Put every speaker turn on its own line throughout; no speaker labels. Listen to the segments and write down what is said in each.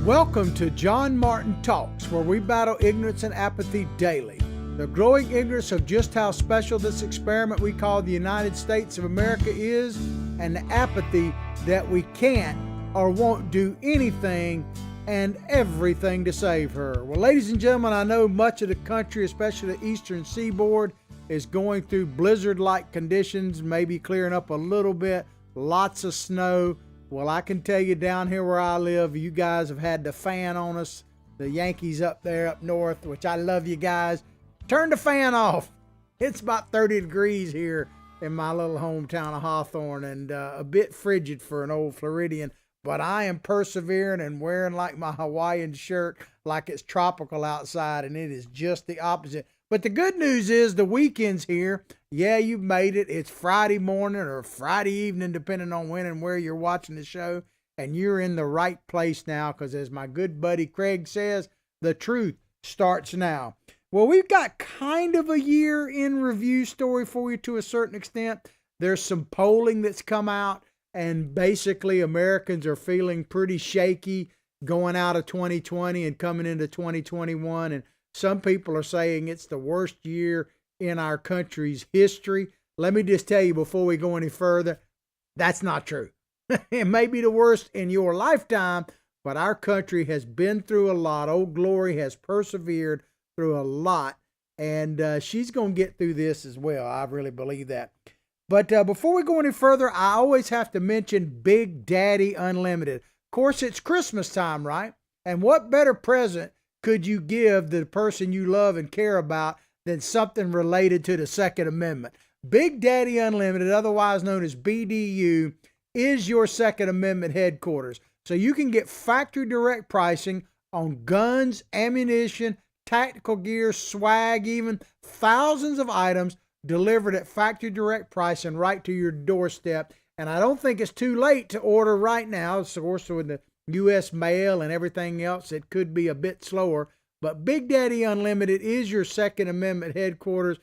Welcome to John Martin Talks, where we battle ignorance and apathy daily. The growing ignorance of just how special this experiment we call the United States of America is, and the apathy that we can't or won't do anything and everything to save her. Well, ladies and gentlemen, I know much of the country, especially the eastern seaboard, is going through blizzard-like conditions, maybe clearing up a little bit, lots of snow. Well, I can tell you down here where I live, you guys have had the fan on us. The Yankees up there up north, which I love you guys. Turn the fan off. It's about 30 degrees here in my little hometown of Hawthorne, and a bit frigid for an old Floridian. But I am persevering and wearing like my Hawaiian shirt like it's tropical outside, and it is just the opposite. But the good news is the weekend's here. Yeah, you've made it. It's Friday morning or Friday evening, depending on when and where you're watching the show. And you're in the right place now because, as my good buddy Craig says, the truth starts now. Well, we've got kind of a year in review story for you to a certain extent. There's some polling that's come out, and basically Americans are feeling pretty shaky going out of 2020 and coming into 2021. And some people are saying it's the worst year in our country's history. Let me just tell you before we go any further, that's not true. It may be the worst in your lifetime, but our country has been through a lot. Old Glory has persevered through a lot, and she's going to get through this as well. I really believe that. But before we go any further, I always have to mention Big Daddy Unlimited. Of course, it's Christmas time, right? And what better present could you give the person you love and care about than something related to the Second Amendment? Big Daddy Unlimited, otherwise known as BDU, is your Second Amendment headquarters. So you can get factory direct pricing on guns, ammunition, tactical gear, swag, even thousands of items delivered at factory direct pricing right to your doorstep. And I don't think it's too late to order right now. Of course, with the U.S. mail and everything else, it could be a bit slower. But Big Daddy Unlimited is your Second Amendment headquarters.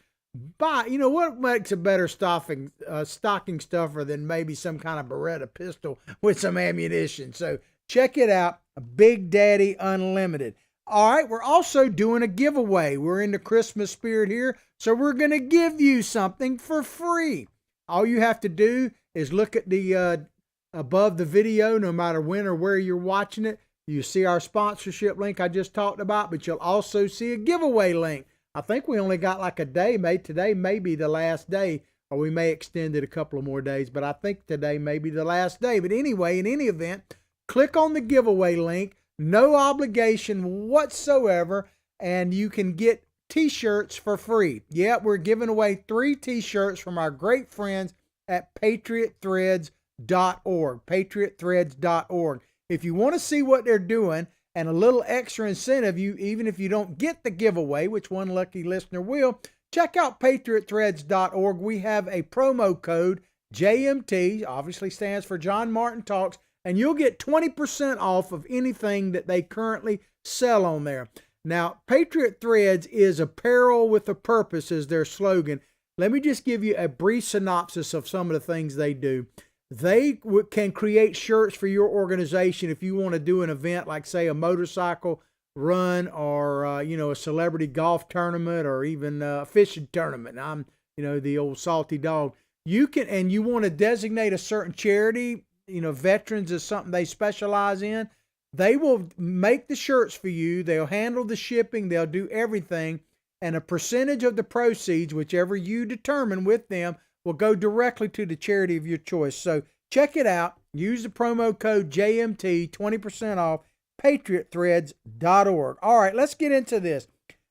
But you know what makes a better stocking stuffer than maybe some kind of Beretta pistol with some ammunition? So check it out, Big Daddy Unlimited. All right, we're also doing a giveaway. We're in the Christmas spirit here, so we're going to give you something for free. All you have to do is look at the above the video, no matter when or where you're watching it. You see our sponsorship link I just talked about, but you'll also see a giveaway link. I think we only got like a day, mate. Today may be the last day, or we may extend it a couple of more days, but I think today may be the last day. But anyway, in any event, click on the giveaway link. No obligation whatsoever, and you can get t-shirts for free. Yeah, we're giving away 3 t-shirts from our great friends at patriotthreads.org, patriotthreads.org. If you want to see what they're doing and a little extra incentive, even if you don't get the giveaway, which one lucky listener will, check out patriotthreads.org. We have a promo code, JMT, obviously stands for John Martin Talks, and you'll get 20% off of anything that they currently sell on there. Now, Patriot Threads is apparel with a purpose is their slogan. Let me just give you a brief synopsis of some of the things they do. They can create shirts for your organization if you want to do an event like, say, a motorcycle run or, a celebrity golf tournament or even a fishing tournament. I'm, the old salty dog. You can, and you want to designate a certain charity, veterans is something they specialize in. They will make the shirts for you. They'll handle the shipping. They'll do everything. And a percentage of the proceeds, whichever you determine with them, will go directly to the charity of your choice. So check it out. Use the promo code JMT, 20% off, patriotthreads.org. All right, let's get into this.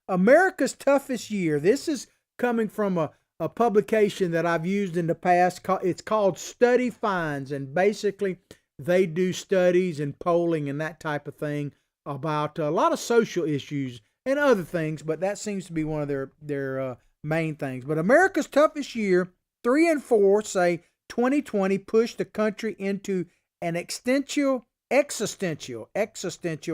America's Toughest Year. This is coming from a publication that I've used in the past. It's called Study Finds, and basically they do studies and polling and that type of thing about a lot of social issues and other things, but that seems to be one of their main things. But America's Toughest Year, 3 and 4 say 2020 pushed the country into an existential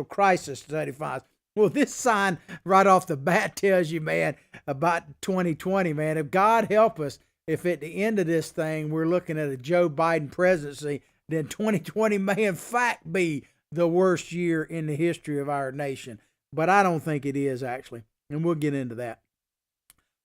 crisis, Study Finds. Well, this sign right off the bat tells you, man, about 2020, man. If God help us, if at the end of this thing we're looking at a Joe Biden presidency, then 2020 may in fact be the worst year in the history of our nation. But I don't think it is, actually. And we'll get into that.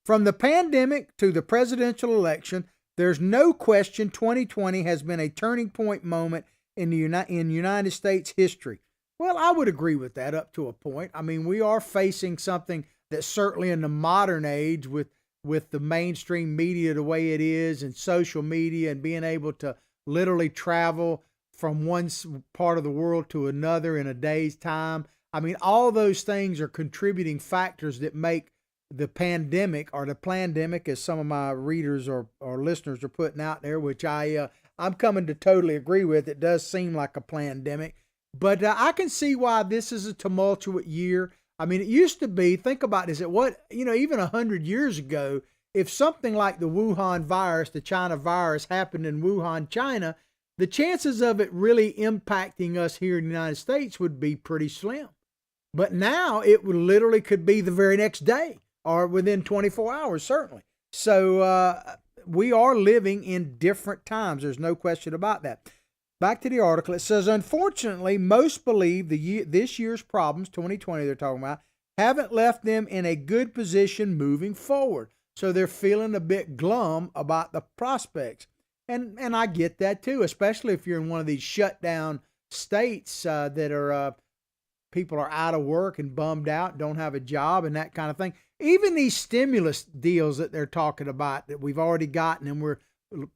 From the pandemic to the presidential election, there's no question 2020 has been a turning point moment in United States history. Well, I would agree with that up to a point. I mean, we are facing something that certainly in the modern age with the mainstream media the way it is and social media and being able to literally travel from one part of the world to another in a day's time. I mean, all those things are contributing factors that make the pandemic, or the plandemic, as some of my readers or listeners are putting out there, which I'm coming to totally agree with. It does seem like a plandemic, but I can see why this is a tumultuous year. I mean, it used to be, think about this, even 100 years ago, if something like the Wuhan virus, the China virus, happened in Wuhan, China, the chances of it really impacting us here in the United States would be pretty slim. But now it literally could be the very next day or within 24 hours, certainly. So we are living in different times. There's no question about that. Back to the article. It says, unfortunately, most believe this year's problems, 2020 they're talking about, haven't left them in a good position moving forward. So they're feeling a bit glum about the prospects. And I get that too, especially if you're in one of these shutdown states that are people are out of work and bummed out, don't have a job and that kind of thing. Even these stimulus deals that they're talking about that we've already gotten and we're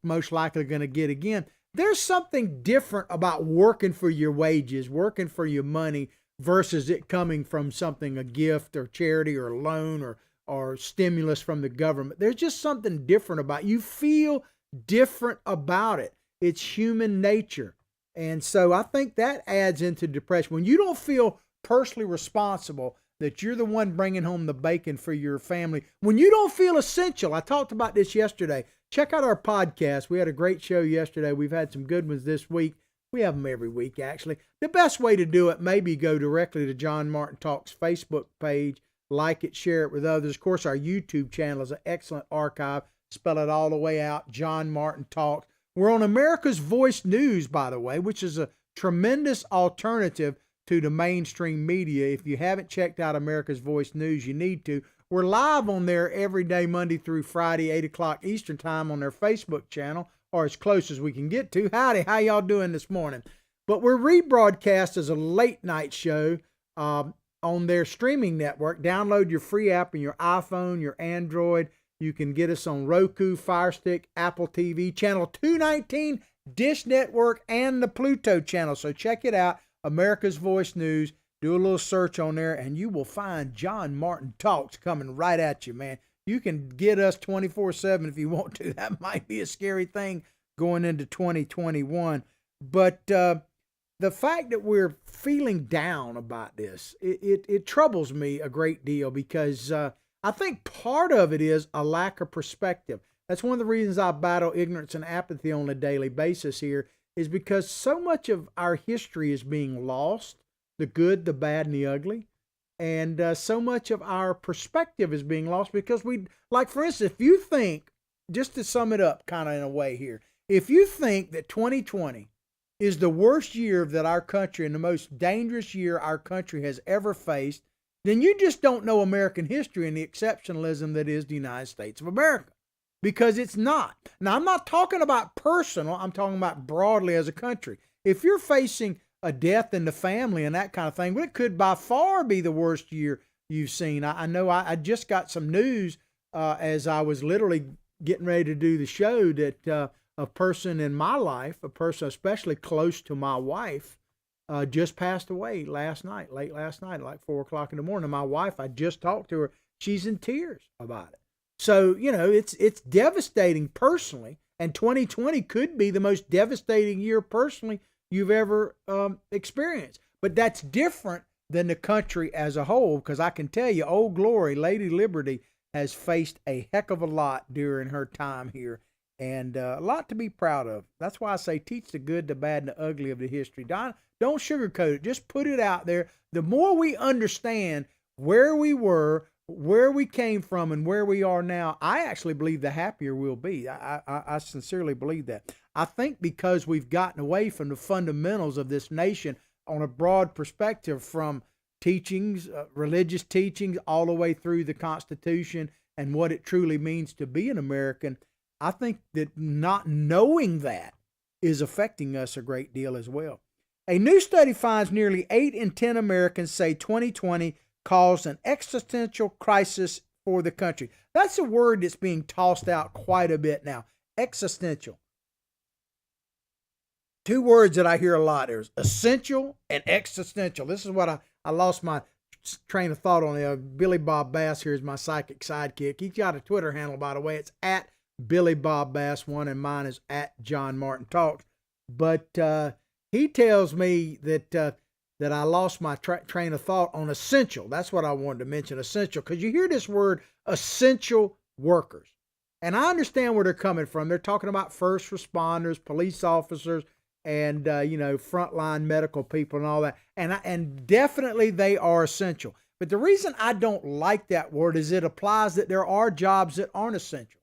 most likely going to get again, there's something different about working for your wages, working for your money versus it coming from something, a gift or charity or a loan or stimulus from the government. There's just something different about it. You feel different about it. It's human nature. And so I think that adds into depression. When you don't feel personally responsible, that you're the one bringing home the bacon for your family, when you don't feel essential, I talked about this yesterday. Check out our podcast. We had a great show yesterday. We've had some good ones this week. We have them every week, actually. The best way to do it, maybe go directly to John Martin Talks Facebook page, like it, share it with others. Of course, our YouTube channel is an excellent archive. Spell it all the way out, John Martin Talks. We're on America's Voice News, by the way, which is a tremendous alternative to the mainstream media. If you haven't checked out America's Voice News, you need to. We're live on there every day, Monday through Friday, 8 o'clock Eastern Time on their Facebook channel, or as close as we can get to. Howdy, how y'all doing this morning? But we're rebroadcast as a late night show on their streaming network. Download your free app on your iPhone, your Android. You can get us on Roku, Fire Stick, Apple TV, Channel 219, Dish Network, and the Pluto channel. So check it out, America's Voice News. Do a little search on there, and you will find John Martin Talks coming right at you, man. You can get us 24/7 if you want to. That might be a scary thing going into 2021. But the fact that we're feeling down about this, it troubles me a great deal because I think part of it is a lack of perspective. That's one of the reasons I battle ignorance and apathy on a daily basis here, is because so much of our history is being lost, the good, the bad, and the ugly. And so much of our perspective is being lost because like for instance, if you think, just to sum it up kind of in a way here, if you think that 2020 is the worst year that our country and the most dangerous year our country has ever faced, then you just don't know American history and the exceptionalism that is the United States of America. Because it's not. Now, I'm not talking about personal. I'm talking about broadly as a country. If you're facing a death in the family and that kind of thing, well, it could by far be the worst year you've seen. I know I just got some news as I was literally getting ready to do the show that a person in my life, a person especially close to my wife, just passed away late last night, like 4 o'clock in the morning. And my wife, I just talked to her. She's in tears about it. So, it's devastating personally. And 2020 could be the most devastating year personally you've ever experienced. But that's different than the country as a whole, because I can tell you, Old Glory, Lady Liberty, has faced a heck of a lot during her time here. And a lot to be proud of. That's why I say teach the good, the bad, and the ugly of the history. Don't sugarcoat it. Just put it out there. The more we understand where we were, where we came from, and where we are now, I actually believe the happier we'll be. I sincerely believe that. I think because we've gotten away from the fundamentals of this nation on a broad perspective from teachings, religious teachings, all the way through the Constitution and what it truly means to be an American. I think that not knowing that is affecting us a great deal as well. A new study finds nearly 8 in 10 Americans say 2020 caused an existential crisis for the country. That's a word that's being tossed out quite a bit now. Existential. Two words that I hear a lot. There's essential and existential. This is what I lost my train of thought on. Billy Bob Bass here is my psychic sidekick. He's got a Twitter handle, by the way. It's at Billy Bob Bass 1, and mine is at John Martin Talks. But he tells me that I lost my train of thought on essential. That's what I wanted to mention, essential, because you hear this word essential workers. And I understand where they're coming from. They're talking about first responders, police officers, and frontline medical people and all that. And definitely they are essential. But the reason I don't like that word is it applies that there are jobs that aren't essential.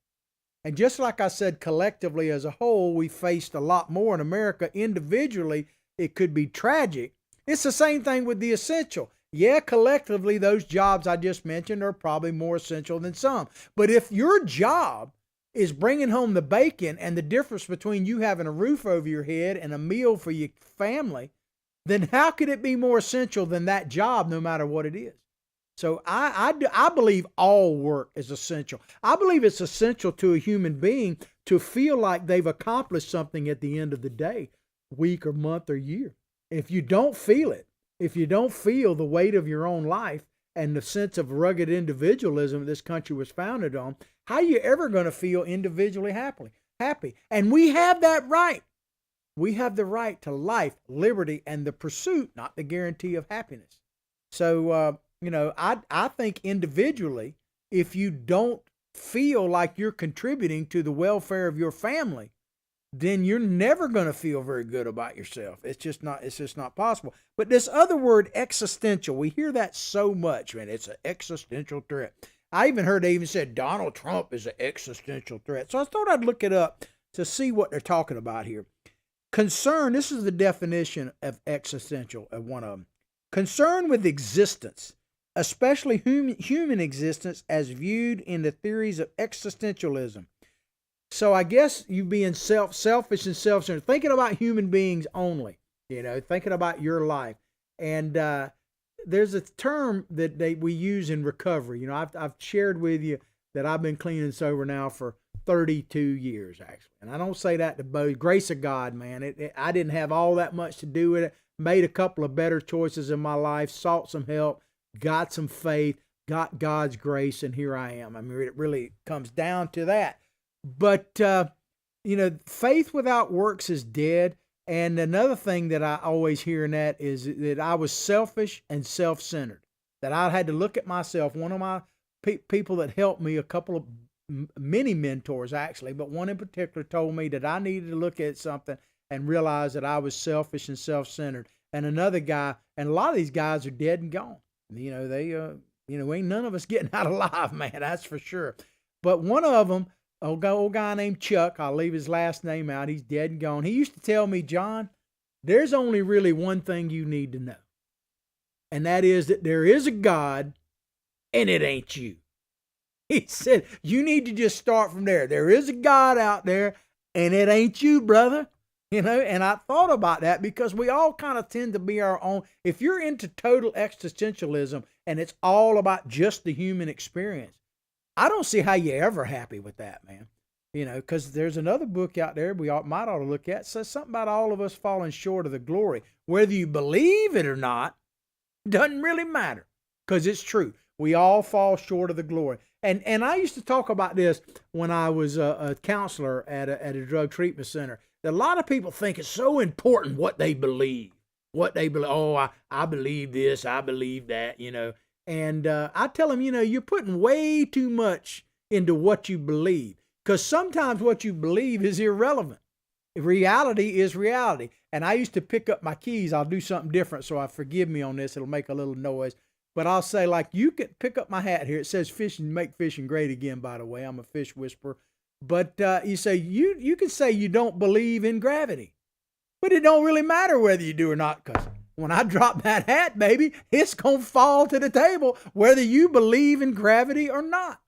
And just like I said, collectively as a whole, we faced a lot more in America. Individually, it could be tragic. It's the same thing with the essential. Yeah, collectively, those jobs I just mentioned are probably more essential than some. But if your job is bringing home the bacon and the difference between you having a roof over your head and a meal for your family, then how could it be more essential than that job, no matter what it is? So I believe all work is essential. I believe it's essential to a human being to feel like they've accomplished something at the end of the day, week or month or year. If you don't feel it, if you don't feel the weight of your own life and the sense of rugged individualism this country was founded on, how are you ever going to feel individually happy? And we have that right. We have the right to life, liberty, and the pursuit, not the guarantee of happiness. So, I think individually, if you don't feel like you're contributing to the welfare of your family, then you're never going to feel very good about yourself. It's just not possible. But this other word, existential, we hear that so much, man. It's an existential threat. I even heard they even said Donald Trump is an existential threat. So I thought I'd look it up to see what they're talking about here. Concern, this is the definition of existential of one of them. Concern with existence, especially human existence as viewed in the theories of existentialism. So I guess you being selfish and self-centered, thinking about human beings only, thinking about your life. And there's a term that we use in recovery. I've shared with you that I've been clean and sober now for 32 years, actually. And I don't say that to boast. Grace of God, man. I didn't have all that much to do with it. Made a couple of better choices in my life, sought some help, got some faith, got God's grace, and here I am. I mean, it really comes down to that. But, faith without works is dead. And another thing that I always hear in that is that I was selfish and self-centered, that I had to look at myself. One of my people that helped me, a couple of many mentors actually, but one in particular told me that I needed to look at something and realize that I was selfish and self-centered. And another guy, and a lot of these guys are dead and gone. Ain't none of us getting out alive, man, that's for sure. But one of them, old guy named Chuck, I'll leave his last name out, he's dead and gone. He used to tell me, John, there's only really one thing you need to know. And that is that there is a God and it ain't you. He said, you need to just start from there. There is a God out there and it ain't you, brother. And I thought about that because we all kind of tend to be our own. If you're into total existentialism and it's all about just the human experience, I don't see how you're ever happy with that, man. Because there's another book out there we might ought to look at. It says something about all of us falling short of the glory. Whether you believe it or not, doesn't really matter because it's true. We all fall short of the glory. And I used to talk about this when I was a counselor at a drug treatment center. A lot of people think it's so important what they believe. Oh, I believe this, I believe that, And I tell them, you're putting way too much into what you believe because sometimes what you believe is irrelevant. Reality is reality. And I used to pick up my keys. I'll do something different, so forgive me on this. It'll make a little noise. But I'll say, like, you can pick up my hat here. It says fishing, make fishing great again, by the way. I'm a fish whisperer. But you say, you can say you don't believe in gravity. But it don't really matter whether you do or not because When I drop that hat, baby, it's going to fall to the table whether you believe in gravity or not.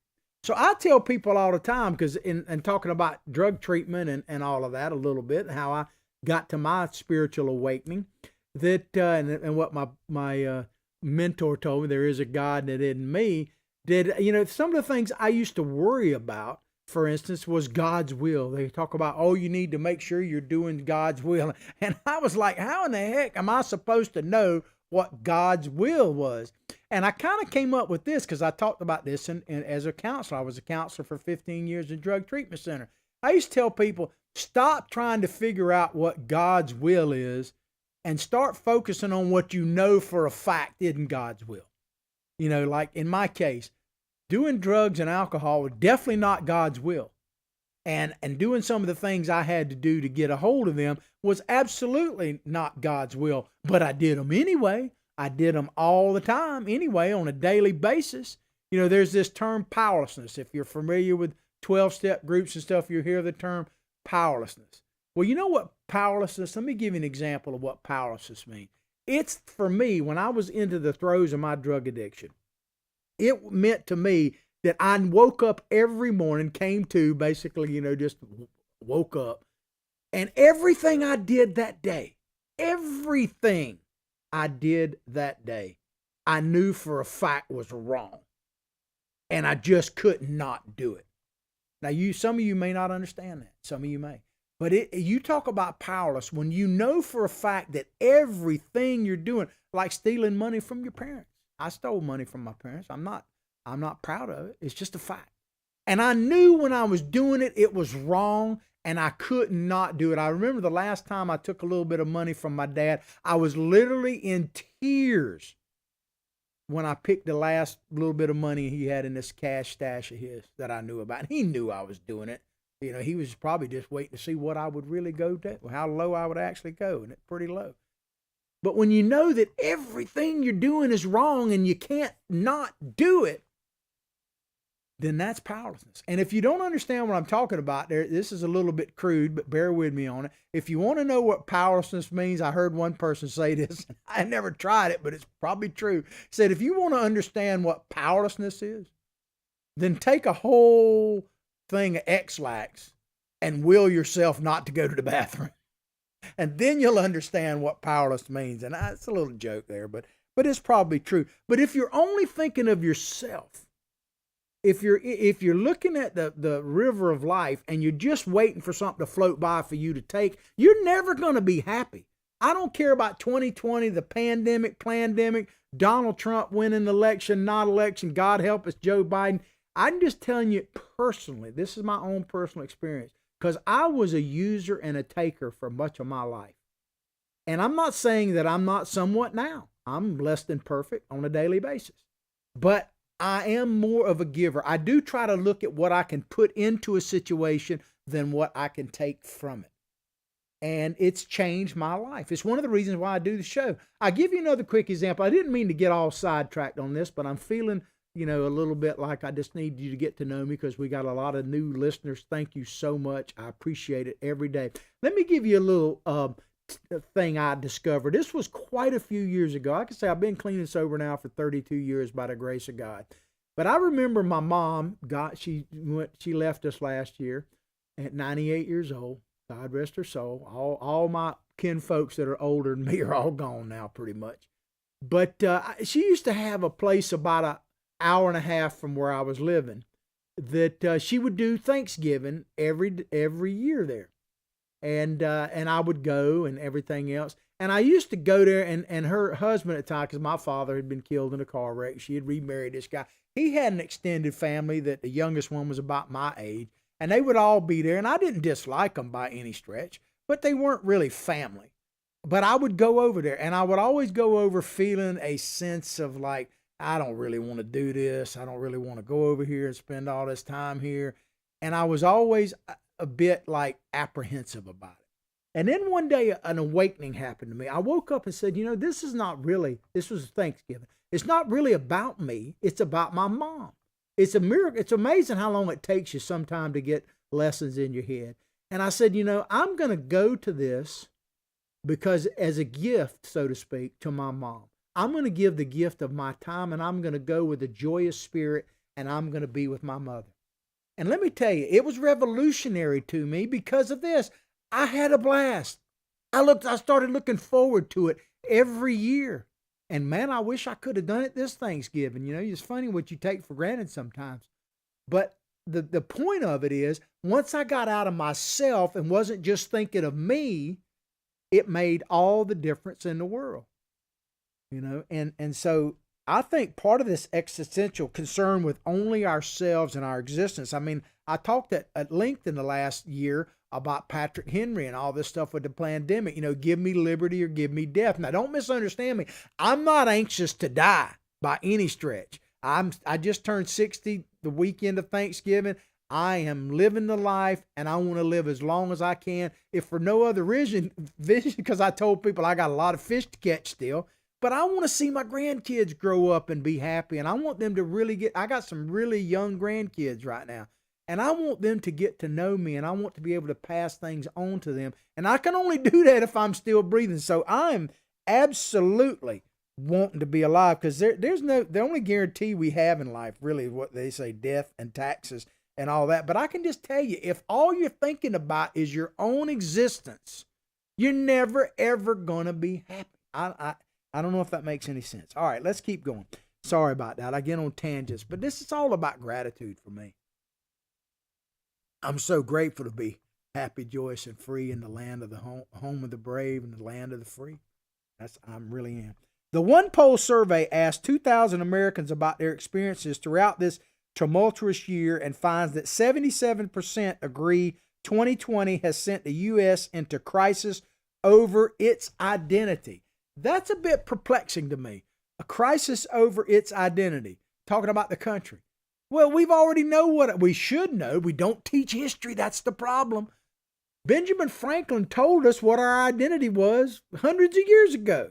So I tell people all the time, because in talking about drug treatment and all of that a little bit, and how I got to my spiritual awakening, that and what my mentor told me, there is a God that in me, that some of the things I used to worry about, for instance, was God's will. They talk about, oh, you need to make sure you're doing God's will. And I was like, how in the heck am I supposed to know what God's will was? And I kind of came up with this because I talked about this as a counselor. I was a counselor for 15 years in drug treatment center. I used to tell people, stop trying to figure out what God's will is and start focusing on what you know for a fact isn't God's will. Like in my case, doing drugs and alcohol was definitely not God's will. And doing some of the things I had to do to get a hold of them was absolutely not God's will. But I did them anyway. I did them all the time anyway, on a daily basis. There's this term powerlessness. If you're familiar with 12-step groups and stuff, you hear the term powerlessness. Well, you know what powerlessness, let me give you an example of what powerlessness means. It's, for me, when I was into the throes of my drug addiction, it meant to me that I woke up every morning, came to basically, just woke up, and everything I did that day, everything I did that day, I knew for a fact was wrong. And I just could not do it. Now, some of you may not understand that. Some of you may. But you talk about powerless when you know for a fact that everything you're doing, like stealing money from your parents. I stole money from my parents. I'm not proud of it. It's just a fact. And I knew when I was doing it, it was wrong, and I could not do it. I remember the last time I took a little bit of money from my dad, I was literally in tears when I picked the last little bit of money he had in this cash stash of his that I knew about. He knew I was doing it. He was probably just waiting to see what I would really go to, how low I would actually go, and it's pretty low. But when you know that everything you're doing is wrong and you can't not do it, then that's powerlessness. And if you don't understand what I'm talking about there, this is a little bit crude, but bear with me on it. If you want to know what powerlessness means, I heard one person say this. I never tried it, but it's probably true. He said, if you want to understand what powerlessness is, then take a whole thing of X-Lax and will yourself not to go to the bathroom. And then you'll understand what powerless means. And it's a little joke there, but it's probably true. But if you're only thinking of yourself, if you're looking at the river of life and you're just waiting for something to float by for you to take, you're never going to be happy. I don't care about 2020, the pandemic, Donald Trump winning the election, not election, God help us, Joe Biden. I'm just telling you personally, this is my own personal experience, because I was a user and a taker for much of my life. And I'm not saying that I'm not somewhat now. I'm less than perfect on a daily basis. But I am more of a giver. I do try to look at what I can put into a situation than what I can take from it. And it's changed my life. It's one of the reasons why I do the show. I'll give you another quick example. I didn't mean to get all sidetracked on this, but I'm feeling, a little bit like I just need you to get to know me because we got a lot of new listeners. Thank you so much. I appreciate it every day. Let me give you a little thing I discovered. This was quite a few years ago. I can say I've been clean and sober now for 32 years by the grace of God. But I remember my mom she left us last year at 98 years old. God rest her soul. All my kin folks that are older than me are all gone now pretty much. But she used to have a place about an hour and a half from where I was living that she would do Thanksgiving every year there. And I would go and everything else. And I used to go there, and her husband at the time, because my father had been killed in a car wreck, she had remarried this guy. He had an extended family that the youngest one was about my age, and they would all be there. And I didn't dislike them by any stretch, but they weren't really family. But I would go over there, and I would always go over feeling a sense of like, I don't really want to do this. I don't really want to go over here and spend all this time here. And I was always a bit like apprehensive about it. And then one day an awakening happened to me. I woke up and said, this was Thanksgiving. It's not really about me. It's about my mom. It's a miracle. It's amazing how long it takes you sometime to get lessons in your head. And I said, I'm going to go to this because as a gift, so to speak, to my mom. I'm going to give the gift of my time, and I'm going to go with a joyous spirit, and I'm going to be with my mother. And let me tell you, it was revolutionary to me because of this. I had a blast. I started looking forward to it every year. And man, I wish I could have done it this Thanksgiving. You know, it's funny what you take for granted sometimes. But the point of it is, once I got out of myself and wasn't just thinking of me, it made all the difference in the world. You know, and so I think part of this existential concern with only ourselves and our existence. I mean, I talked at length in the last year about Patrick Henry and all this stuff with the pandemic. You know, give me liberty or give me death. Now, don't misunderstand me. I'm not anxious to die by any stretch. I just turned 60 the weekend of Thanksgiving. I am living the life, and I want to live as long as I can. If for no other reason, because I told people I got a lot of fish to catch still. But I want to see my grandkids grow up and be happy. And I want them to really I got some really young grandkids right now. And I want them to get to know me, and I want to be able to pass things on to them. And I can only do that if I'm still breathing. So I'm absolutely wanting to be alive, because the only guarantee we have in life, really, what they say, death and taxes and all that. But I can just tell you, if all you're thinking about is your own existence, you're never, ever going to be happy. I don't know if that makes any sense. All right, let's keep going. Sorry about that. I get on tangents, but this is all about gratitude for me. I'm so grateful to be happy, joyous, and free in the land of the home of the brave and the land of the free. I really am. The One Poll survey asked 2,000 Americans about their experiences throughout this tumultuous year and finds that 77% agree 2020 has sent the U.S. into crisis over its identity. That's a bit perplexing to me. A crisis over its identity. Talking about the country. Well, we've already know what we should know. We don't teach history. That's the problem. Benjamin Franklin told us what our identity was hundreds of years ago,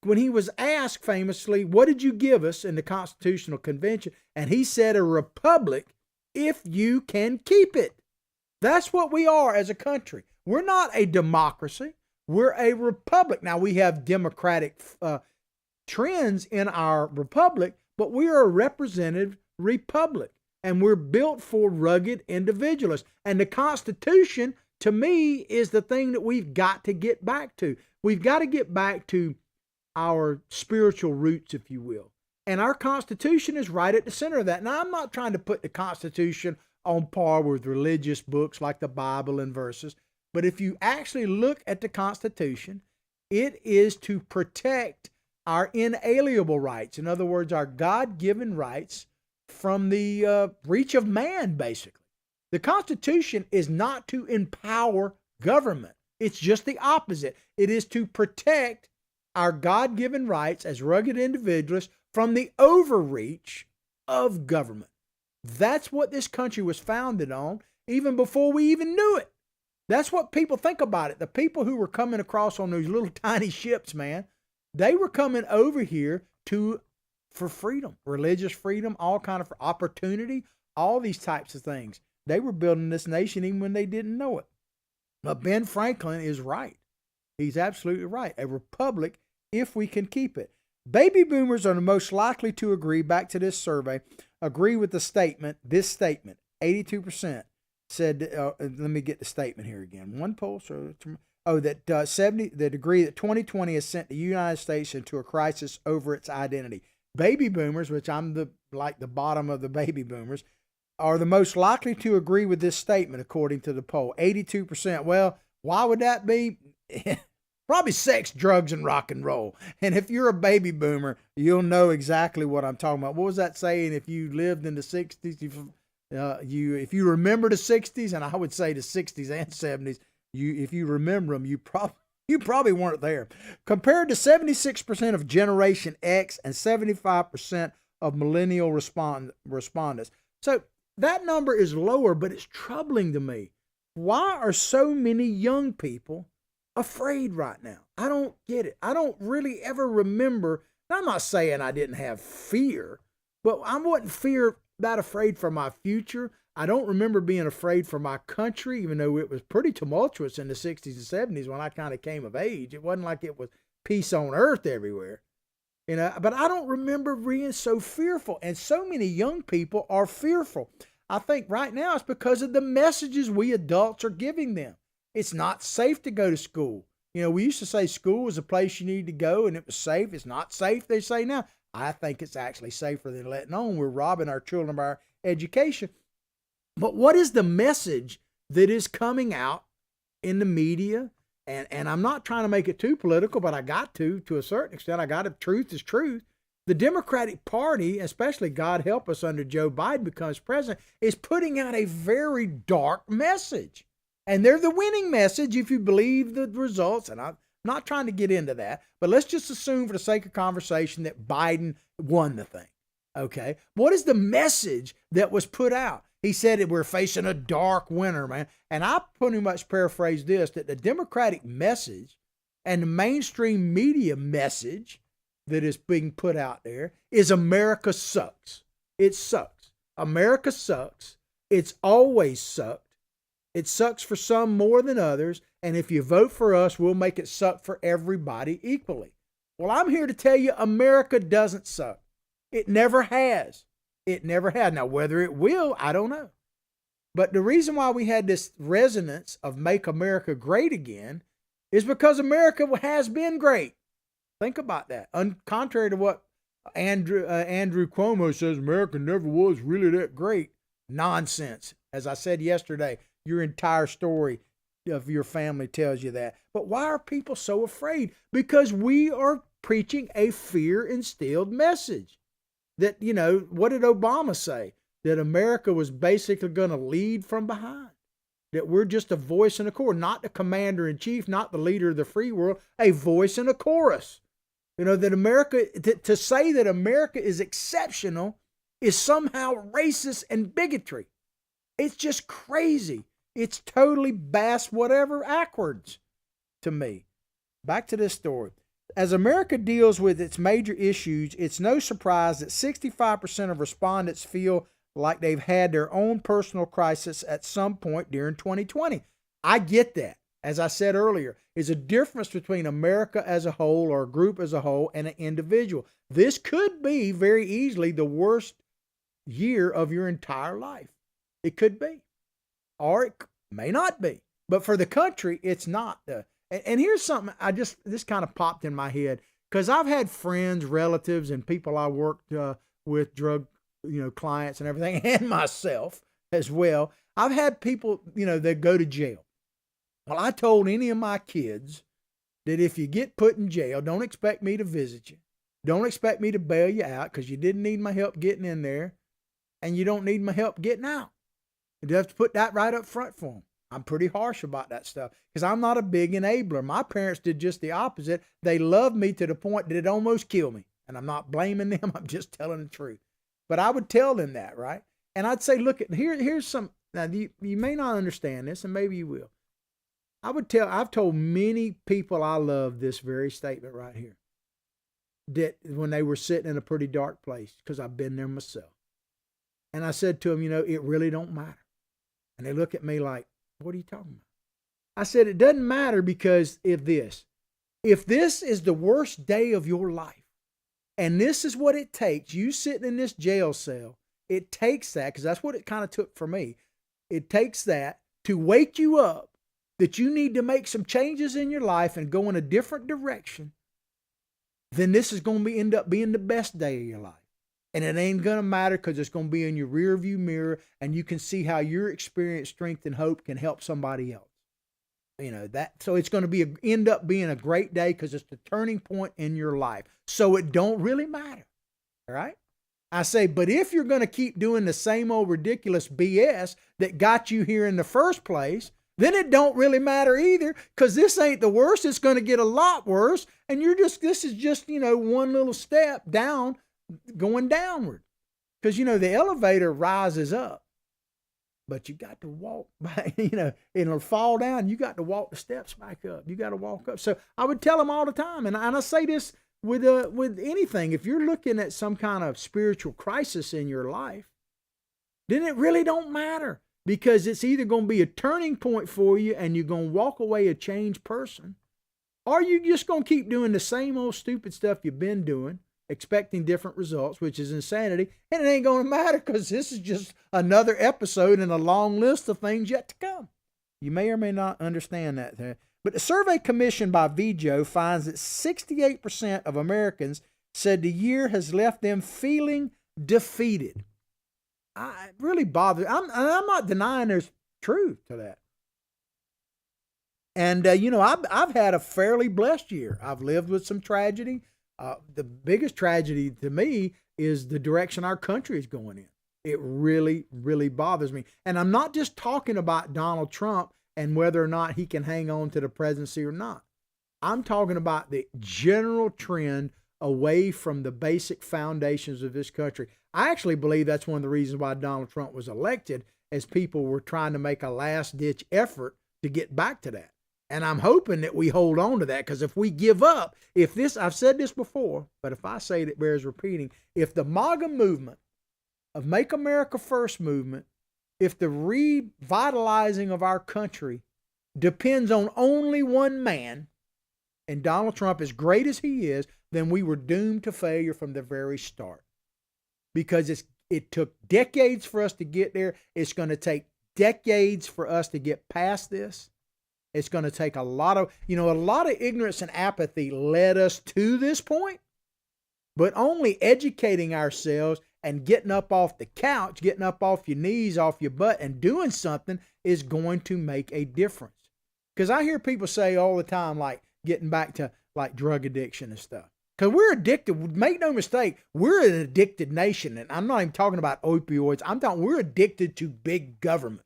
when he was asked famously, what did you give us in the Constitutional Convention? And he said, a republic, if you can keep it. That's what we are as a country. We're not a democracy. We're a republic. Now, we have democratic trends in our republic, but we are a representative republic, and we're built for rugged individualists. And the Constitution, to me, is the thing that we've got to get back to. We've got to get back to our spiritual roots, if you will. And our Constitution is right at the center of that. Now, I'm not trying to put the Constitution on par with religious books like the Bible and verses, but if you actually look at the Constitution, it is to protect our inalienable rights. In other words, our God-given rights from the reach of man, basically. The Constitution is not to empower government. It's just the opposite. It is to protect our God-given rights as rugged individualists from the overreach of government. That's what this country was founded on, even before we even knew it. That's what people think about it. The people who were coming across on those little tiny ships, man, they were coming over here for freedom, religious freedom, all kind of opportunity, all these types of things. They were building this nation even when they didn't know it. But Ben Franklin is right. He's absolutely right. A republic, if we can keep it. Baby boomers are the most likely to agree, back to this survey, agree with this statement, 82% said, let me get the statement here again. One poll, that agree that 2020 has sent the United States into a crisis over its identity. Baby boomers, which I'm the bottom of the baby boomers, are the most likely to agree with this statement, according to the poll. 82%. Well, why would that be? Probably sex, drugs, and rock and roll. And if you're a baby boomer, you'll know exactly what I'm talking about. What was that saying? If you lived in the 60s, if you remember the 60s, and I would say the 60s and 70s, if you remember them, you probably weren't there. Compared to 76% of Generation X and 75% of millennial respondents. So that number is lower, but it's troubling to me. Why are so many young people afraid right now? I don't get it. I don't really ever remember. I'm not saying I didn't have fear, but I wasn't that afraid for my future. I don't remember being afraid for my country, even though it was pretty tumultuous in the 60s and 70s when I kind of came of age. It wasn't like it was peace on earth everywhere. But I don't remember being so fearful. And so many young people are fearful. I think right now it's because of the messages we adults are giving them. It's not safe to go to school. We used to say school was a place you need to go and it was safe. It's not safe, they say now. I think it's actually safer than letting on. We're robbing our children of our education. But what is the message that is coming out in the media? And I'm not trying to make it too political, but I got to a certain extent. I got to. Truth is truth. The Democratic Party, especially God help us under Joe Biden becomes president, is putting out a very dark message. And they're the winning message if you believe the results. And I'm not trying to get into that, but let's just assume for the sake of conversation that Biden won the thing. Okay. What is the message that was put out? He said that we're facing a dark winter, man. And I pretty much paraphrase this, that the Democratic message and the mainstream media message that is being put out there is America sucks. It sucks. America sucks. It's always sucked. It sucks for some more than others. And if you vote for us, we'll make it suck for everybody equally. Well, I'm here to tell you America doesn't suck. It never has. It never had. Now, whether it will, I don't know. But the reason why we had this resonance of Make America Great Again is because America has been great. Think about that. Contrary to what Andrew Cuomo says, America never was really that great. Nonsense. As I said yesterday, your entire story of your family tells you that. But why are people so afraid? Because we are preaching a fear-instilled message. That, what did Obama say? That America was basically going to lead from behind. That we're just a voice in a chorus, not the commander-in-chief, not the leader of the free world, a voice in a chorus. That America, to say that America is exceptional is somehow racist and bigotry. It's just crazy. It's totally whatever backwards to me. Back to this story. As America deals with its major issues, it's no surprise that 65% of respondents feel like they've had their own personal crisis at some point during 2020. I get that. As I said earlier, is a difference between America as a whole or a group as a whole and an individual. This could be very easily the worst year of your entire life. It could be. Or it may not be. But for the country, it's not. And here's something this kind of popped in my head, because I've had friends, relatives, and people I worked with, drug, clients and everything, and myself as well. I've had people, that go to jail. Well, I told any of my kids that if you get put in jail, don't expect me to visit you. Don't expect me to bail you out, because you didn't need my help getting in there, and you don't need my help getting out. You have to put that right up front for them. I'm pretty harsh about that stuff because I'm not a big enabler. My parents did just the opposite. They loved me to the point that it almost killed me. And I'm not blaming them. I'm just telling the truth. But I would tell them that, right? And I'd say, look, here's some, now you may not understand this, and maybe you will. I've told many people I love this very statement right here. That when they were sitting in a pretty dark place, because I've been there myself. And I said to them, it really don't matter. And they look at me like, what are you talking about? I said, it doesn't matter, because if this is the worst day of your life, and this is what it takes, you sitting in this jail cell, it takes that, because that's what it kind of took for me. It takes that to wake you up, that you need to make some changes in your life and go in a different direction, then this is going to end up being the best day of your life. And it ain't going to matter, because it's going to be in your rear view mirror, and you can see how your experience, strength, and hope can help somebody else. So it's going to end up being a great day, because it's the turning point in your life. So it don't really matter. All right. I say, but if you're going to keep doing the same old ridiculous BS that got you here in the first place, then it don't really matter either, because this ain't the worst. It's going to get a lot worse. And this is just, one little step down, going downward, because the elevator rises up, but you got to walk back. It'll fall down. You got to walk the steps back up. You got to walk up. So I would tell them all the time, and I say this with anything. If you're looking at some kind of spiritual crisis in your life, then it really don't matter, because it's either going to be a turning point for you and you're going to walk away a changed person, or you just going to keep doing the same old stupid stuff you've been doing, expecting different results, which is insanity, and it ain't going to matter because this is just another episode in a long list of things yet to come. You may or may not understand that. But the survey commissioned by VJO finds that 68% of Americans said the year has left them feeling defeated. It really bothers. I'm not denying there's truth to that. And, I've had a fairly blessed year. I've lived with some tragedy. The biggest tragedy to me is the direction our country is going in. It really, really bothers me. And I'm not just talking about Donald Trump and whether or not he can hang on to the presidency or not. I'm talking about the general trend away from the basic foundations of this country. I actually believe that's one of the reasons why Donald Trump was elected, as people were trying to make a last-ditch effort to get back to that. And I'm hoping that we hold on to that, because if we give up, I've said this before, but if I say it, it bears repeating, if the MAGA movement of Make America First movement, if the revitalizing of our country depends on only one man, and Donald Trump, as great as he is, then we were doomed to failure from the very start. Because it took decades for us to get there. It's going to take decades for us to get past this. It's going to take a lot of ignorance and apathy led us to this point, but only educating ourselves and getting up off the couch, getting up off your knees, off your butt, and doing something is going to make a difference. Because I hear people say all the time, like getting back to like drug addiction and stuff. Because we're addicted. Make no mistake, we're an addicted nation. And I'm not even talking about opioids. We're addicted to big government.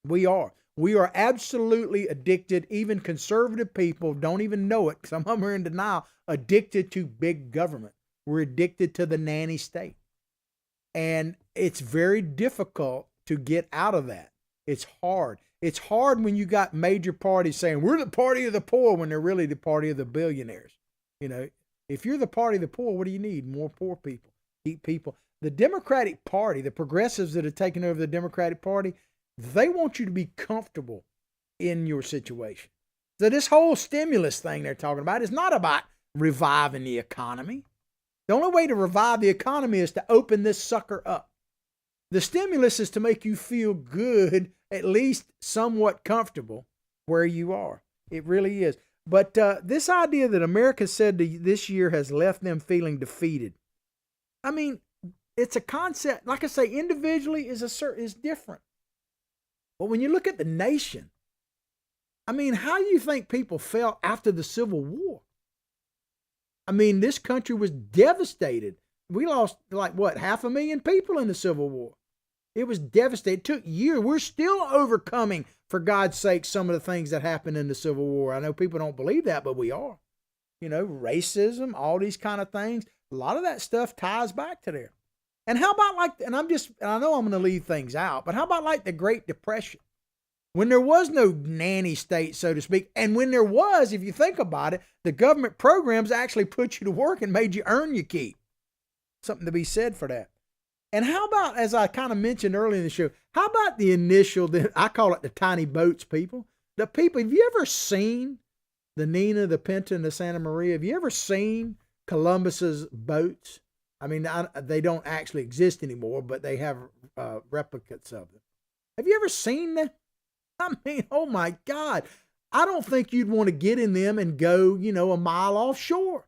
We are. We are absolutely addicted. Even conservative people don't even know it. Some of them are in denial. Addicted to big government. We're addicted to the nanny state. And it's very difficult to get out of that. It's hard. It's hard when you got major parties saying, we're the party of the poor, when they're really the party of the billionaires. If you're the party of the poor, what do you need? More poor people. Keep people. The Democratic Party, the progressives that have taken over the Democratic Party, they want you to be comfortable in your situation. So this whole stimulus thing they're talking about is not about reviving the economy. The only way to revive the economy is to open this sucker up. The stimulus is to make you feel good, at least somewhat comfortable where you are. It really is. But this idea that America said this year has left them feeling defeated. I mean, it's a concept. Like I say, individually is different. But when you look at the nation, I mean, how do you think people felt after the Civil War? I mean, this country was devastated. We lost 500,000 people in the Civil War. It was devastating. It took years. We're still overcoming, for God's sake, some of the things that happened in the Civil War. I know people don't believe that, but we are. Racism, all these kind of things. A lot of that stuff ties back to there. And how about and I know I'm going to leave things out, but how about the Great Depression? When there was no nanny state, so to speak, and when there was, if you think about it, the government programs actually put you to work and made you earn your keep. Something to be said for that. And how about, as I kind of mentioned earlier in the show, how about the initial, I call it the tiny boats people? The people, have you ever seen the Nina, the Pinta, and the Santa Maria? Have you ever seen Columbus's boats? I mean, they don't actually exist anymore, but they have replicas of them. Have you ever seen them? I mean, oh my God. I don't think you'd want to get in them and go, a mile offshore.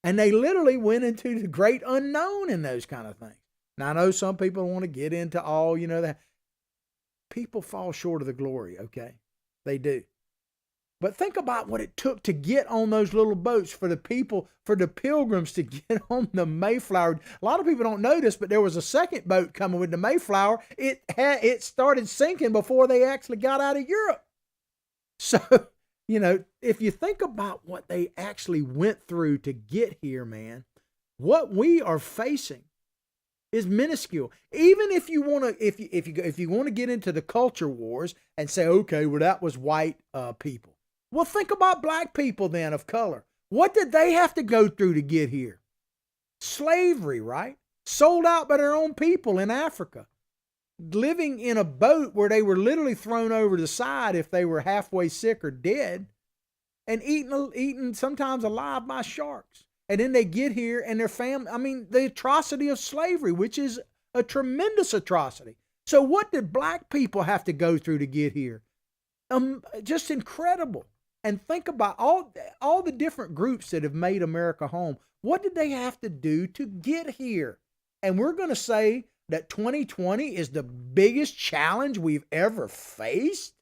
And they literally went into the great unknown in those kind of things. Now, I know some people want to get into all, that. People fall short of the glory, okay? They do. But think about what it took to get on those little boats for the people, for the pilgrims to get on the Mayflower. A lot of people don't know this, but there was a second boat coming with the Mayflower. It started sinking before they actually got out of Europe. So, if you think about what they actually went through to get here, man, what we are facing is minuscule. Even if you want to, if you want to get into the culture wars and say, okay, well, that was white people. Well, think about black people then of color. What did they have to go through to get here? Slavery, right? Sold out by their own people in Africa. living in a boat where they were literally thrown over the side if they were halfway sick or dead, and eaten sometimes alive by sharks. And then they get here and their family, I mean, the atrocity of slavery, which is a tremendous atrocity. So what did black people have to go through to get here? Just incredible. And think about all the different groups that have made America home. What did they have to do to get here? And we're going to say that 2020 is the biggest challenge we've ever faced?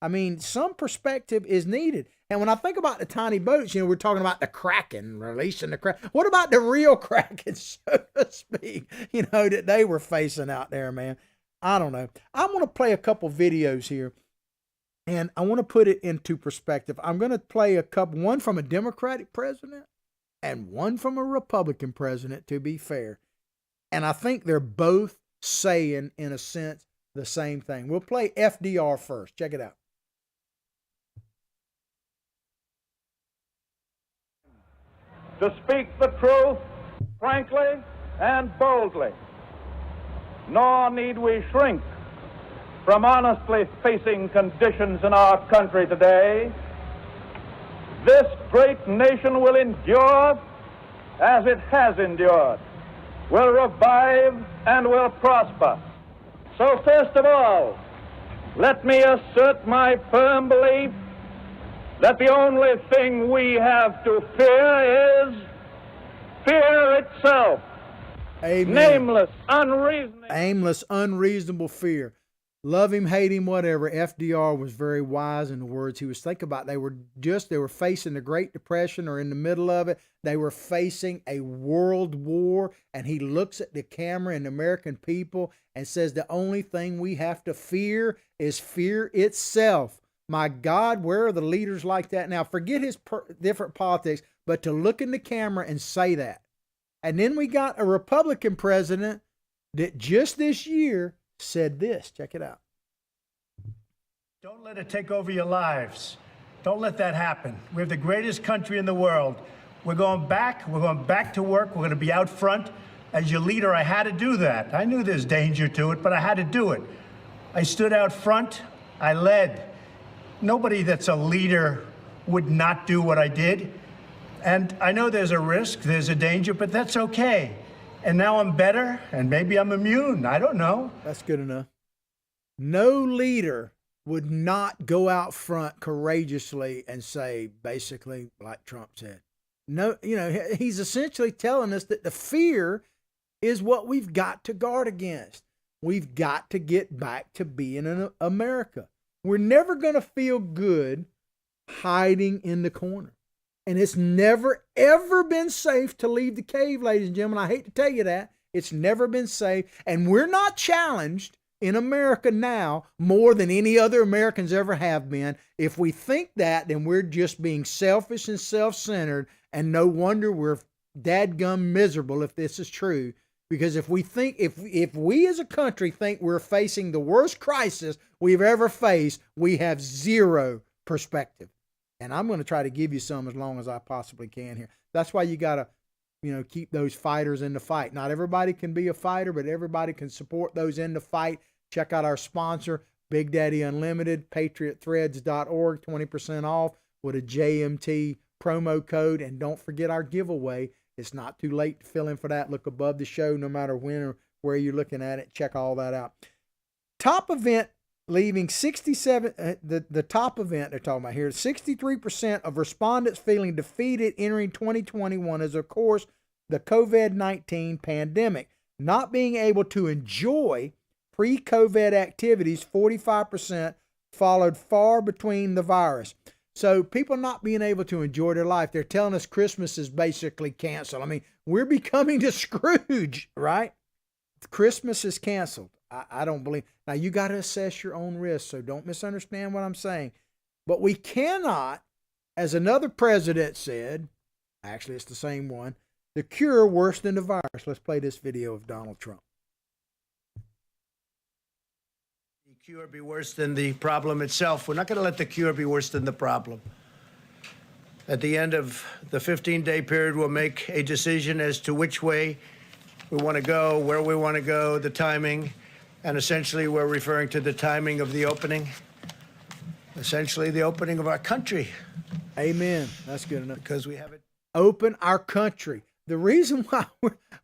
I mean, some perspective is needed. And when I think about the tiny boats, we're talking about the Kraken, releasing the Kraken. What about the real Kraken, so to speak, that they were facing out there, man? I don't know. I'm going to play a couple videos here, and I want to put it into perspective. I'm going to play one from a Democratic president and one from a Republican president, to be fair. And I think they're both saying, in a sense, the same thing. We'll play FDR first. Check it out.
To speak the truth frankly and boldly, nor need we shrink from honestly facing conditions in our country today. This great nation will endure as it has endured, will revive and will prosper. So first of all, let me assert my firm belief that the only thing we have to fear is fear itself.
Amen.
Aimless,
unreasonable fear. Love him, hate him, whatever. FDR was very wise in the words he was thinking about. They were facing the Great Depression, or in the middle of it. They were facing a world war, and he looks at the camera and the American people and says the only thing we have to fear is fear itself. My God, where are the leaders like that now? Forget his different politics, but to look in the camera and say that. And then we got a Republican president that just this year said this. Check it out.
Don't let it take over your lives. Don't let that happen. We have the greatest country in the world. We're going back to work. We're going to be out front. As your leader, I had to do that. I knew there's danger to it, but I had to do it. I stood out front. I led. Nobody that's a leader would not do what I did. And I know there's a risk, there's a danger, but that's okay. And now I'm better, and maybe I'm immune. I don't know.
That's good enough. No leader would not go out front courageously and say, basically, like Trump said. No, he's essentially telling us that the fear is what we've got to guard against. We've got to get back to being in America. We're never going to feel good hiding in the corner. And it's never, ever been safe to leave the cave, ladies and gentlemen. I hate to tell you that. It's never been safe. And we're not challenged in America now more than any other Americans ever have been. If we think that, then we're just being selfish and self-centered. And no wonder we're dadgum miserable if this is true. Because if we think, if we as a country think we're facing the worst crisis we've ever faced, we have zero perspective. And I'm going to try to give you some as long as I possibly can here. That's why you got to, keep those fighters in the fight. Not everybody can be a fighter, but everybody can support those in the fight. Check out our sponsor, Big Daddy Unlimited, patriotthreads.org, 20% off with a JMT promo code. And don't forget our giveaway. It's not too late to fill in for that. Look above the show, no matter when or where you're looking at it. Check all that out. Top event leaving 67, the top event they're talking about here, 63% of respondents feeling defeated entering 2021 is, of course, the COVID-19 pandemic. Not being able to enjoy pre-COVID activities, 45% followed far between the virus. So people not being able to enjoy their life. They're telling us Christmas is basically canceled. I mean, we're becoming the Scrooge, right? Christmas is canceled. I don't believe. Now, you got to assess your own risk, so don't misunderstand what I'm saying. But we cannot, as another president said, actually it's the same one, the cure worse than the virus. Let's play this video of Donald Trump.
The cure be worse than the problem itself. We're not going to let the cure be worse than the problem. At the end of the 15-day period, we'll make a decision as to which way we want to go, where we want to go, the timing. And essentially, we're referring to the timing of the opening, essentially the opening of our country.
Amen. That's good enough.
Because we have it.
Open our country. The reason why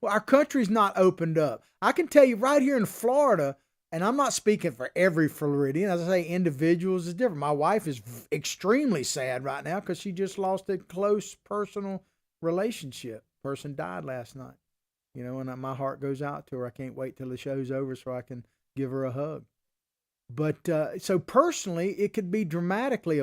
our country's not opened up, I can tell you right here in Florida, and I'm not speaking for every Floridian. As I say, individuals is different. My wife is extremely sad right now because she just lost a close personal relationship. Person died last night, you know, and my heart goes out to her. I can't wait till the show's over so I can give her a hug. But so personally, it could be dramatically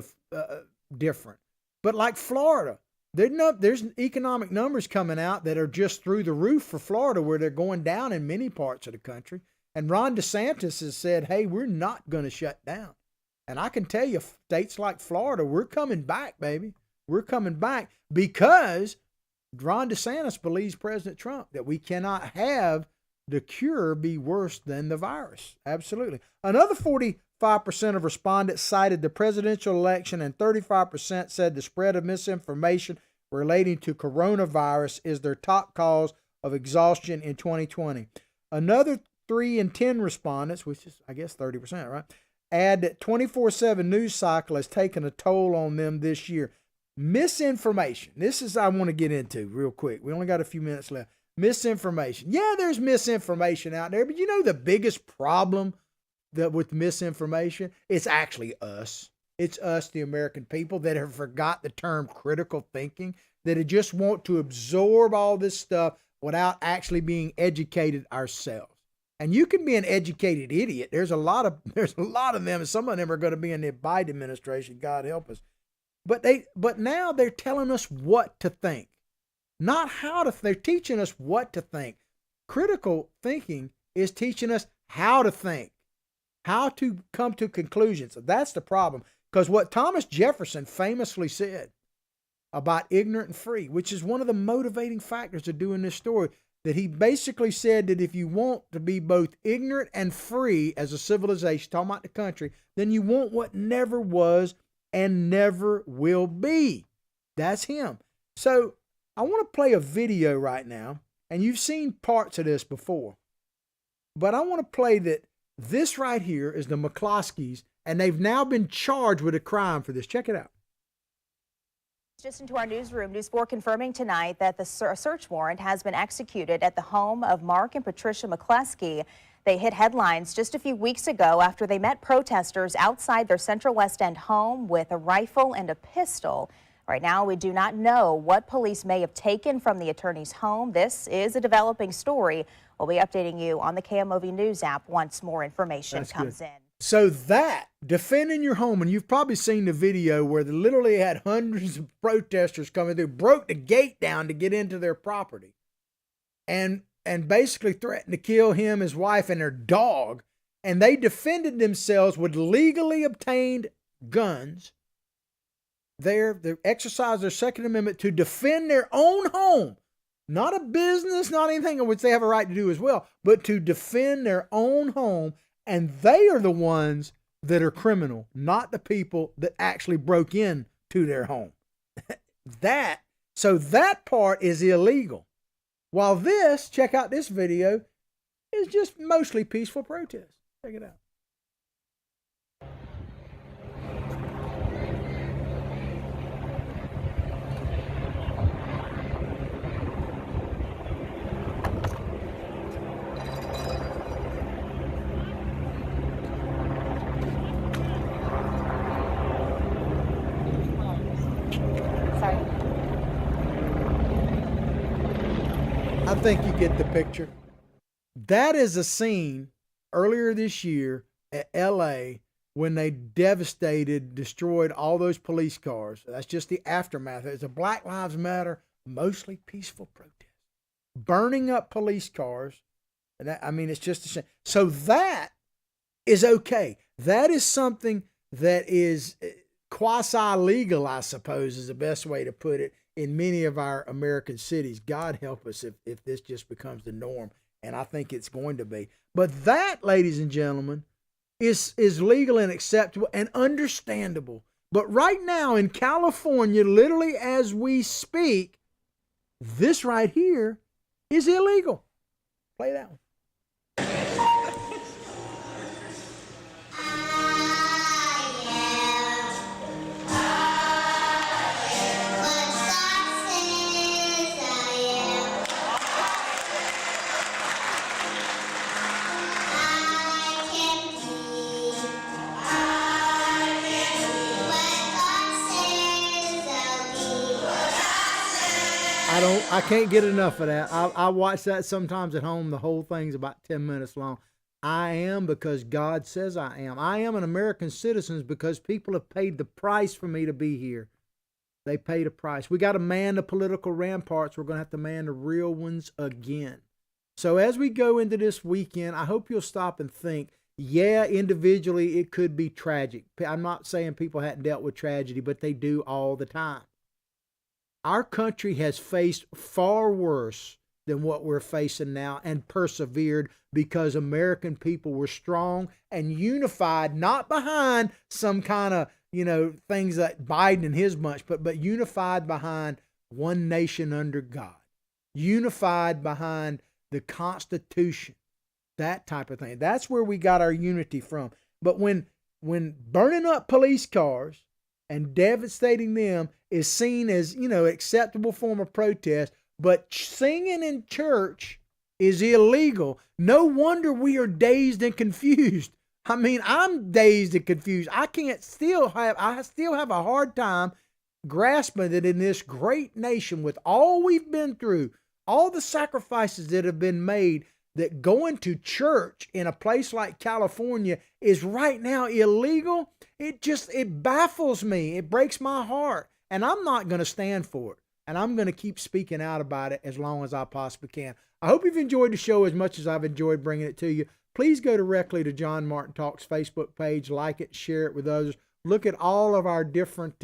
different. But like Florida, there's economic numbers coming out that are just through the roof for Florida, where they're going down in many parts of the country. And Ron DeSantis has said, hey, we're not going to shut down. And I can tell you, states like Florida, we're coming back, baby. We're coming back because Ron DeSantis believes President Trump that we cannot have the cure be worse than the virus. Absolutely. Another 45% of respondents cited the presidential election, and 35% said the spread of misinformation relating to coronavirus is their top cause of exhaustion in 2020. Another 3 in 10 respondents, which is, I guess, 30%, right, add that 24/7 news cycle has taken a toll on them this year. Misinformation. This is I want to get into real quick. We only got a few minutes left. Misinformation. Yeah, there's misinformation out there, but you know the biggest problem with misinformation? It's actually us. It's us, the American people, that have forgot the term critical thinking, that just want to absorb all this stuff without actually being educated ourselves. And you can be an educated idiot. There's a lot of them, and some of them are going to be in the Biden administration. God help us. But now they're telling us what to think. Not how to, they're teaching us what to think. Critical thinking is teaching us how to think, how to come to conclusions. That's the problem. Because what Thomas Jefferson famously said about ignorant and free, which is one of the motivating factors of doing this story, that he basically said that if you want to be both ignorant and free as a civilization, talking about the country, then you want what never was and never will be. That's him. So I want to play a video right now, and you've seen parts of this before, but I want to play that this right here is the McCloskeys, and they've now been charged with a crime for this. Check it out.
Just into our newsroom, News 4 confirming tonight that the search warrant has been executed at the home of Mark and Patricia McCloskey. They hit headlines just a few weeks ago after they met protesters outside their Central West End home with a rifle and a pistol. Right now, we do not know what police may have taken from the attorney's home. This is a developing story. We'll be updating you on the KMOV News app once more information comes in.
So that, defending your home, and you've probably seen the video where they literally had hundreds of protesters coming through, broke the gate down to get into their property, and basically threatened to kill him, his wife, and their dog. And they defended themselves with legally obtained guns. They exercised their Second Amendment to defend their own home. Not a business, not anything, which they have a right to do as well, but to defend their own home. And they are the ones that are criminal, not the people that actually broke into their home. So that part is illegal. While this, check out this video, is just mostly peaceful protest. Check it out. I think you get the picture. That is a scene earlier this year at LA when they destroyed all those police cars. That's just the aftermath. It's a Black Lives Matter, mostly peaceful protest. Burning up police cars. It's just a shame. So that is okay. That is something that is quasi-legal, I suppose, is the best way to put it, in many of our American cities. God help us if this just becomes the norm, and I think it's going to be. But that, ladies and gentlemen, is legal and acceptable and understandable. But right now in California, literally as we speak, this right here is illegal. Play that one. I can't get enough of that. I watch that sometimes at home. The whole thing's about 10 minutes long. I am because God says I am. I am an American citizen because people have paid the price for me to be here. They paid a price. We got to man the political ramparts. We're going to have to man the real ones again. So as we go into this weekend, I hope you'll stop and think, yeah, individually it could be tragic. I'm not saying people hadn't dealt with tragedy, but they do all the time. Our country has faced far worse than what we're facing now and persevered because American people were strong and unified, not behind some kind of, things that Biden and his bunch, but unified behind one nation under God, unified behind the Constitution, that type of thing. That's where we got our unity from. But when burning up police cars and devastating them is seen as, acceptable form of protest, but singing in church is illegal, no wonder we are dazed and confused. I mean, I'm dazed and confused. I still have a hard time grasping that in this great nation, with all we've been through, all the sacrifices that have been made, that going to church in a place like California is right now illegal. It baffles me. It breaks my heart. And I'm not going to stand for it. And I'm going to keep speaking out about it as long as I possibly can. I hope you've enjoyed the show as much as I've enjoyed bringing it to you. Please go directly to John Martin Talks Facebook page, like it, share it with others. Look at all of our different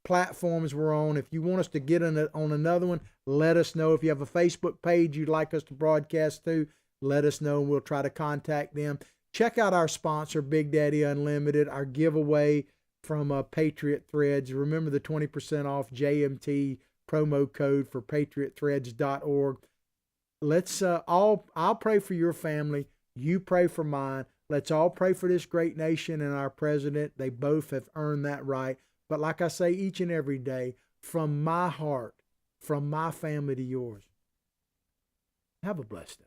platforms we're on. If you want us to get on another one, let us know. If you have a Facebook page you'd like us to broadcast to, let us know and we'll try to contact them. Check out our sponsor, Big Daddy Unlimited, our giveaway from Patriot Threads. Remember the 20% off JMT promo code for patriotthreads.org. I'll pray for your family. You pray for mine. Let's all pray for this great nation and our president. They both have earned that right. But like I say each and every day, from my heart, from my family to yours, have a blessed day.